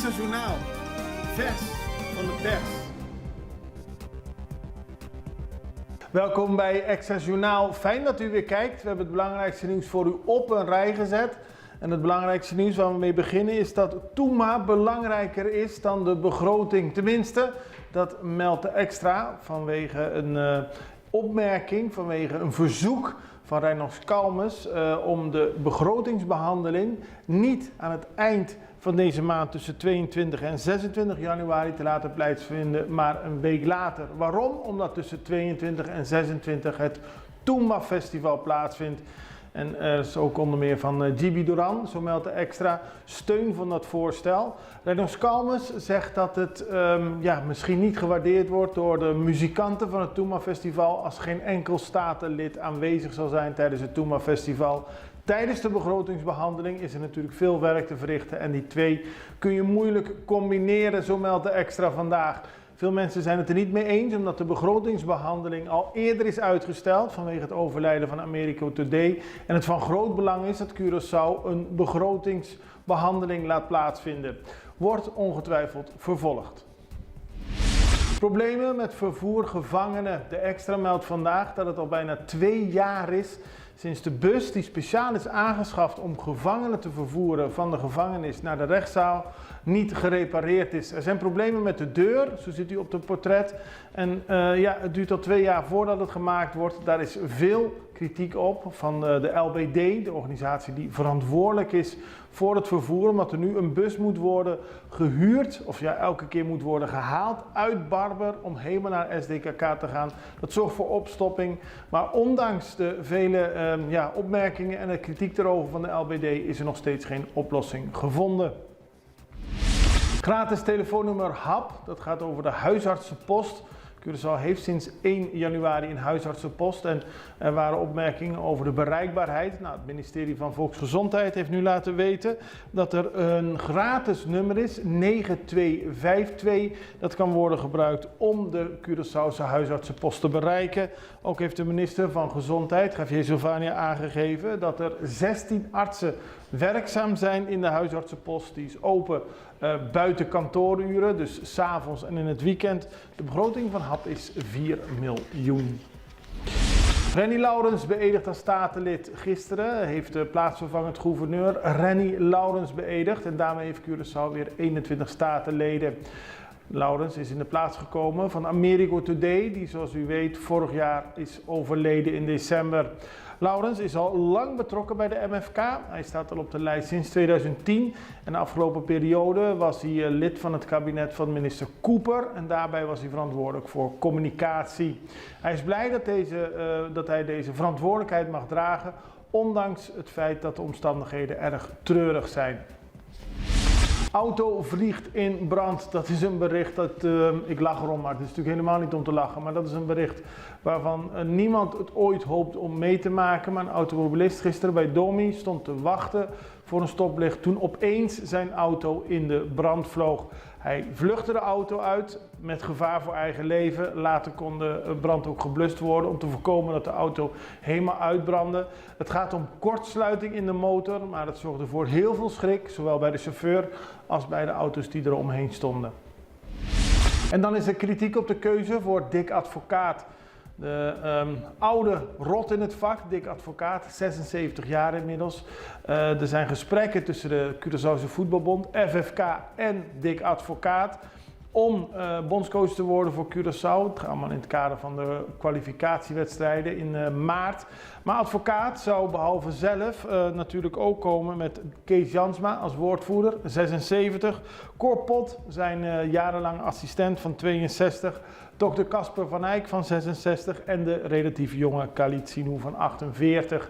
Extra Journaal, vers van de pers. Welkom bij Extra Journaal. Fijn dat u weer kijkt. We hebben het belangrijkste nieuws voor u op een rij gezet. En het belangrijkste nieuws waar we mee beginnen is dat Toema belangrijker is dan de begroting. Tenminste, dat meldt de Extra vanwege een opmerking, vanwege een verzoek van Reinox Kalmes om de begrotingsbehandeling niet aan het eind van deze maand tussen 22 en 26 januari te laten plaatsvinden, maar een week later. Waarom? Omdat tussen 22 en 26 het Toema Festival plaatsvindt. En er is ook onder meer van Gibi Duran, zo meldt de Extra, steun van dat voorstel. Reinox Kalmes zegt dat het misschien niet gewaardeerd wordt door de muzikanten van het Toema Festival als geen enkel statenlid aanwezig zal zijn tijdens het Toema Festival. Tijdens de begrotingsbehandeling is er natuurlijk veel werk te verrichten en die twee kun je moeilijk combineren, zo meldt de Extra vandaag. Veel mensen zijn het er niet mee eens omdat de begrotingsbehandeling al eerder is uitgesteld vanwege het overlijden van Americo Today. En het van groot belang is dat Curaçao een begrotingsbehandeling laat plaatsvinden. Wordt ongetwijfeld vervolgd. Problemen met vervoer gevangenen. De Extra meldt vandaag dat het al bijna 2 jaar is sinds de bus die speciaal is aangeschaft om gevangenen te vervoeren van de gevangenis naar de rechtszaal niet gerepareerd is. Er zijn problemen met de deur, zo ziet u op het portret. En het duurt al 2 jaar voordat het gemaakt wordt. Daar is veel kritiek op van de LBD, de organisatie die verantwoordelijk is voor het vervoer. Omdat er nu een bus moet worden gehuurd, of elke keer moet worden gehaald uit Barber om helemaal naar SDKK te gaan. Dat zorgt voor opstopping. Maar ondanks de vele opmerkingen en de kritiek erover van de LBD is er nog steeds geen oplossing gevonden. Gratis telefoonnummer HAP, dat gaat over de huisartsenpost. Curaçao heeft sinds 1 januari een huisartsenpost en er waren opmerkingen over de bereikbaarheid. Nou, het ministerie van Volksgezondheid heeft nu laten weten dat er een gratis nummer is, 9252. Dat kan worden gebruikt om de Curaçaose huisartsenpost te bereiken. Ook heeft de minister van Gezondheid, Javier Silvania, aangegeven dat er 16 artsen werkzaam zijn in de huisartsenpost. Die is open buiten kantooruren, dus 's avonds en in het weekend. De begroting van HAP is 4 miljoen. Renny Laurens beëdigd als statenlid. Gisteren heeft de plaatsvervangend gouverneur Renny Laurens beëdigd en daarmee heeft Curaçao weer 21 statenleden. Laurens is in de plaats gekomen van Americo Today, die zoals u weet vorig jaar is overleden in december. Laurens is al lang betrokken bij de MFK. Hij staat al op de lijst sinds 2010. En de afgelopen periode was hij lid van het kabinet van minister Cooper. En daarbij was hij verantwoordelijk voor communicatie. Hij is blij dat hij deze verantwoordelijkheid mag dragen, ondanks het feit dat de omstandigheden erg treurig zijn. Auto vliegt in brand. Dat is een bericht dat, ik lach erom, maar het is natuurlijk helemaal niet om te lachen. Maar dat is een bericht waarvan niemand het ooit hoopt om mee te maken. Maar een automobilist gisteren bij Domi stond te wachten voor een stoplicht toen opeens zijn auto in de brand vloog. Hij vluchtte de auto uit met gevaar voor eigen leven. Later kon de brand ook geblust worden om te voorkomen dat de auto helemaal uitbrandde. Het gaat om kortsluiting in de motor, maar dat zorgde voor heel veel schrik, zowel bij de chauffeur als bij de auto's die er omheen stonden. En dan is er kritiek op de keuze voor Dick Advocaat. De oude rot in het vak, Dick Advocaat, 76 jaar inmiddels. Er zijn gesprekken tussen de Curaçaose Voetbalbond, FFK en Dick Advocaat om bondscoach te worden voor Curaçao. Het gaat allemaal in het kader van de kwalificatiewedstrijden in maart. Maar Advocaat zou behalve zelf natuurlijk ook komen met Kees Jansma als woordvoerder, 76. Cor Pot, zijn jarenlang assistent van 62. Dr. Casper van Eyck van 66 en de relatief jonge Khalid Sinou van 48.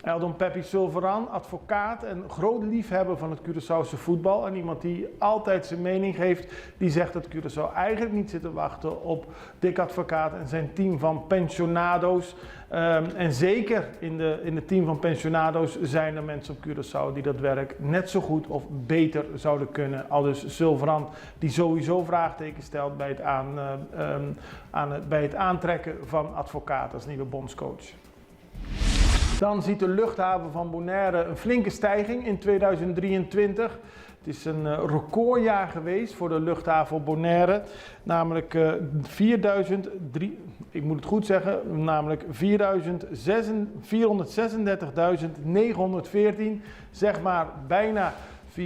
Eldon Peppi Silveran, advocaat en groot liefhebber van het Curaçaose voetbal. En iemand die altijd zijn mening geeft, die zegt dat Curaçao eigenlijk niet zit te wachten op Dick Advocaat en zijn team van pensionado's. En zeker in het team van pensionado's zijn er mensen op Curaçao die dat werk net zo goed of beter zouden kunnen. Aldus Silveran, die sowieso vraagtekens stelt bij het aantrekken van Advocaat als nieuwe bondscoach. Dan ziet de luchthaven van Bonaire een flinke stijging in 2023. Het is een recordjaar geweest voor de luchthaven Bonaire, namelijk 436.914, zeg maar bijna 437.000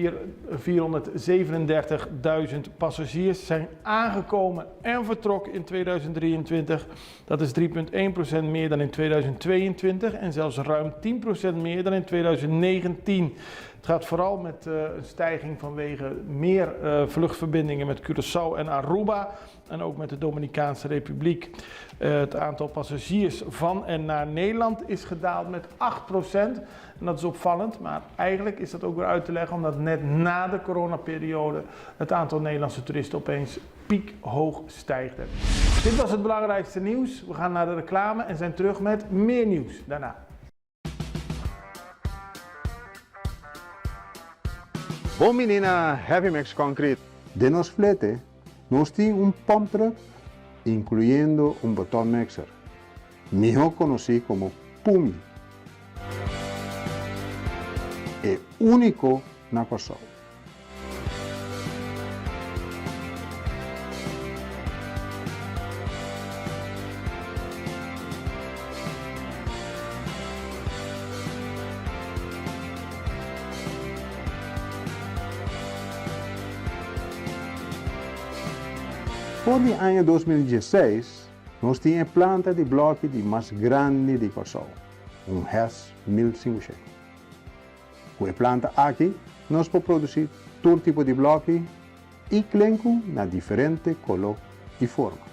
passagiers zijn aangekomen en vertrokken in 2023. Dat is 3,1% meer dan in 2022 en zelfs ruim 10% meer dan in 2019. Het gaat vooral met een stijging vanwege meer vluchtverbindingen met Curaçao en Aruba en ook met de Dominicaanse Republiek. Het aantal passagiers van en naar Nederland is gedaald met 8%. En dat is opvallend, maar eigenlijk is dat ook weer uit te leggen omdat net na de coronaperiode het aantal Nederlandse toeristen opeens piekhoog stijgde. Dit was het belangrijkste nieuws. We gaan naar de reclame en zijn terug met meer nieuws daarna. Bom menina Heavy Max Concrete. De nos flete, nos tem pump truck, incluyendo botón mixer, mejor conocido como PUMI. É único na Curaçao. Por o ano 2016, nós tínhamos a planta de bloco de mais grande de Curaçao, HES 1500. Com a planta aqui, nós podemos produzir todo tipo de bloco e clenco na diferente cor e forma.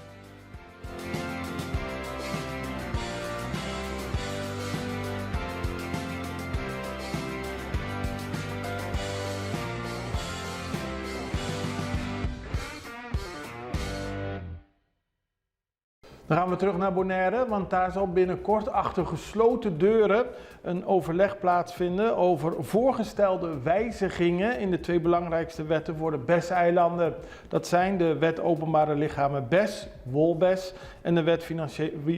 Dan gaan we terug naar Bonaire, want daar zal binnenkort achter gesloten deuren een overleg plaatsvinden over voorgestelde wijzigingen in de twee belangrijkste wetten voor de BES-eilanden. Dat zijn de Wet Openbare Lichamen BES, WOLBES, en de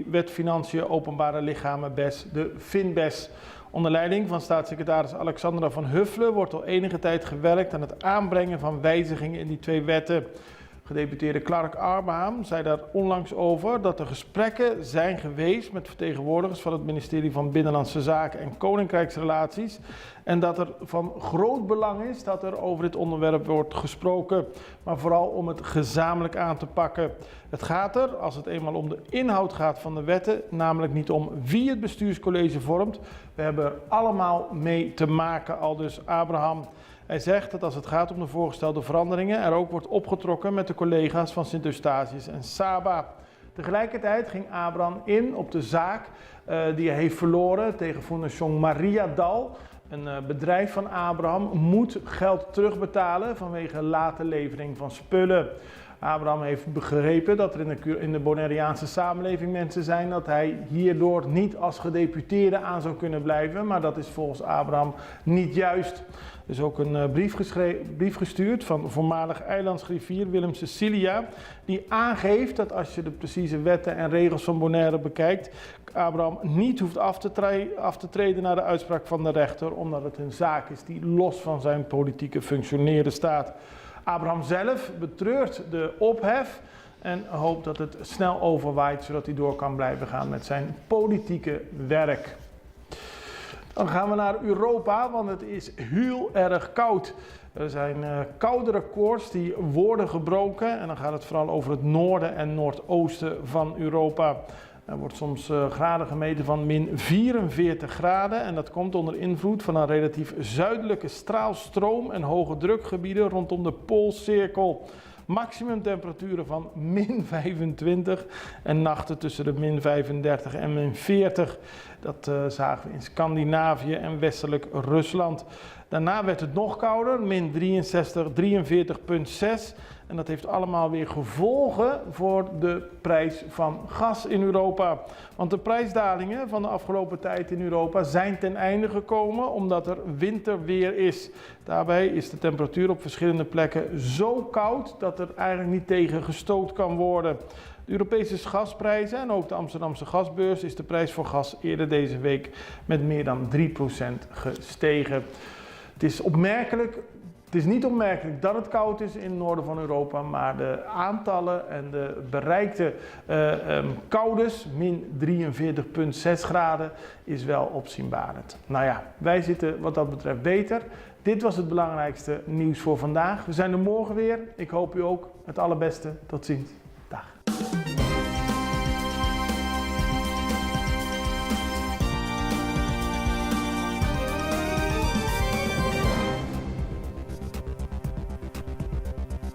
Wet Financiën Openbare Lichamen BES, de FinBES. Onder leiding van staatssecretaris Alexandra van Huffelen wordt al enige tijd gewerkt aan het aanbrengen van wijzigingen in die twee wetten. Gedeputeerde Clark Abraham zei daar onlangs over dat er gesprekken zijn geweest met vertegenwoordigers van het ministerie van Binnenlandse Zaken en Koninkrijksrelaties en dat er van groot belang is dat er over dit onderwerp wordt gesproken, maar vooral om het gezamenlijk aan te pakken. Het gaat er, als het eenmaal om de inhoud gaat van de wetten, namelijk niet om wie het bestuurscollege vormt. We hebben er allemaal mee te maken, aldus Abraham. Hij zegt dat als het gaat om de voorgestelde veranderingen er ook wordt opgetrokken met de collega's van Sint Eustatius en Saba. Tegelijkertijd ging Abraham in op de zaak die hij heeft verloren tegen Fondation Maria Dal. Een bedrijf van Abraham moet geld terugbetalen vanwege late levering van spullen. Abraham heeft begrepen dat er in de Bonaireaanse samenleving mensen zijn dat hij hierdoor niet als gedeputeerde aan zou kunnen blijven, maar dat is volgens Abraham niet juist. Er is ook een brief gestuurd van voormalig eilandsgriffier Willem Cecilia, die aangeeft dat als je de precieze wetten en regels van Bonaire bekijkt, Abraham niet hoeft af te treden naar de uitspraak van de rechter, omdat het een zaak is die los van zijn politieke functioneren staat. Abraham zelf betreurt de ophef en hoopt dat het snel overwaait, zodat hij door kan blijven gaan met zijn politieke werk. Dan gaan we naar Europa, want het is heel erg koud. Er zijn koude records die worden gebroken en dan gaat het vooral over het noorden en noordoosten van Europa. Er wordt soms graden gemeten van min 44 graden en dat komt onder invloed van een relatief zuidelijke straalstroom en hoge drukgebieden rondom de Poolcirkel. Maximum temperaturen van min 25 en nachten tussen de min 35 en min 40. Dat zagen we in Scandinavië en westelijk Rusland. Daarna werd het nog kouder, min 43,6. En dat heeft allemaal weer gevolgen voor de prijs van gas in Europa. Want de prijsdalingen van de afgelopen tijd in Europa zijn ten einde gekomen omdat er winterweer is. Daarbij is de temperatuur op verschillende plekken zo koud dat er eigenlijk niet tegen gestoot kan worden. De Europese gasprijzen en ook de Amsterdamse gasbeurs is de prijs voor gas eerder deze week met meer dan 3% gestegen. Het is opmerkelijk Het is niet opmerkelijk dat het koud is in het noorden van Europa, maar de aantallen en de bereikte koudes, min 43,6 graden, is wel opzienbarend. Nou ja, wij zitten wat dat betreft beter. Dit was het belangrijkste nieuws voor vandaag. We zijn er morgen weer. Ik hoop u ook. Het allerbeste. Tot ziens. Dag.